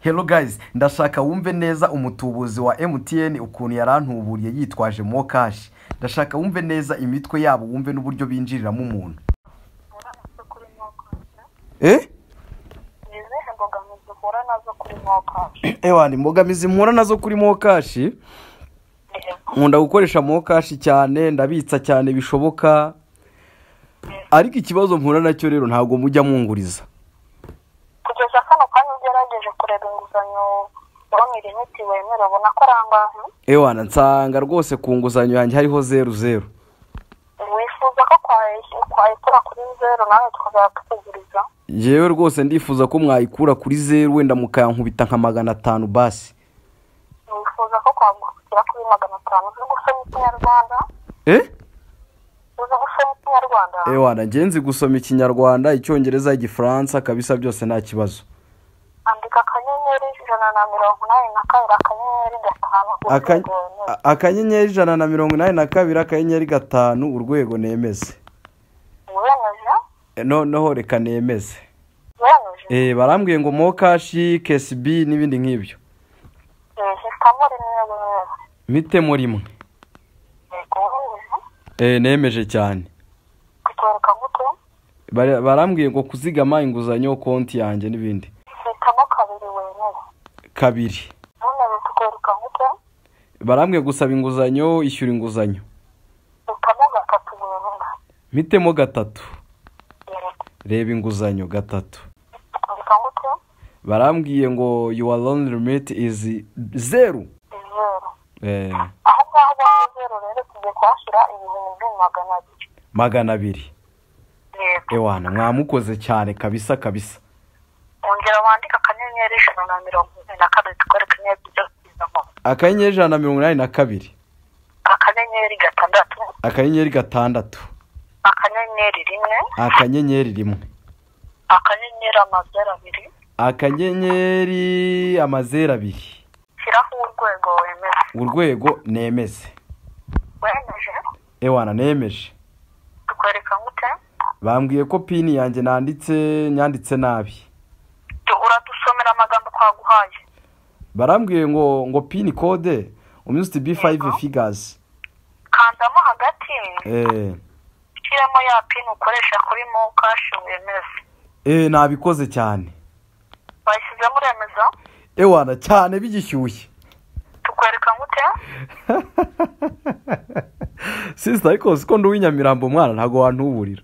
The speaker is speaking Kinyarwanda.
Hello guys, ndashaka wumve neza umutubuzi wa MTN ukuntu yarantuburiye yitwaje Mokash. Ndashaka wumve neza imitwe yabo, wumve n'uburyo binjiriramo umuntu. Ni mbogamizi mpura nazo kuri Mokash. Nkunda gukoresha Mokash cyane, ndabitsa cyane bishoboka. Ariko ikibazo mpura nacyo rero ntago mujya munguriza. Kugeza kano kanya ugerageje kureba inguzanyo bamwe limiti wemera ubona ko arangahe? Nsanga rwose ku nguzanyo yanjye hariho 00. Wifuza ko kwayikura kuri 0 nawe tukazakuguriza? Yewe rwose ndifuza ko mwayikura kuri 0 wenda mukayankubita nka 500 basi. Wifuza ko kwagukira kuri 500 uzi gusoma ikinyarwanda? Uzi gusoma ikinyarwanda? Ngenzi gusoma ikinyarwanda, icyongereza, igifaransa kabisa byose nta kibazo. Andika akanyenyeri 182 akanyenyeri 182 akanyenyeri 5 urwego nemeze. Wemeje? Noneho reka nemeze. Wemeje? Barambwiye ngo Mokash, KSB n'ibindi nk'ibyo. Hitamo rimwe. Mitemo rimwe. Nemeje cyane. Kutwereka gute? Barambwiye ngo kuzigama inguzanyo konti yanjye n'ibindi. Hitamo kabiri wemeze. Kabiri. None tukwereka gute? Barambwiye gusaba inguzanyo, ishyura inguzanyo. Hitamo gatatu wemeze. Mitemo gatatu. Reba inguzanyo gatatu. Tukwereka gute? Barambwiye ngo your loan limit is 0. Aho ngaho ba 0 rero tugiye kwashira ibintu 200. Yego. Mwamukoze cyane kabisa. Ongera wandika akanyenyeri 182 tukwereka neza byose. Akanyenyeri 182. Akanyenyeri 6. Akanyenyeri 6. Akanyenyeri 1. Akanyenyeri 1. Akanyenyeri 2. Akanyenyeri 2. Shyiraho urwego wemeze. Urwego nemeze. Wemeje? Nemeje. Tukwereka gute? Bambwiye ko pin yanjye nyanditse nabi. Uradusomera amagambo kwaguhaye. Barambwiye ngo pin code must be 5 figures. Kandamo hagati. Shyiramo ya pin ukoresha kuri Mokash wemeze. Nabikoze cyane. Bayishyizemo uremeza? Cyane bigishyushye. Tukwereka gute? Sister, ariko siko nduwinyamirambo mwana ntago wantuburira.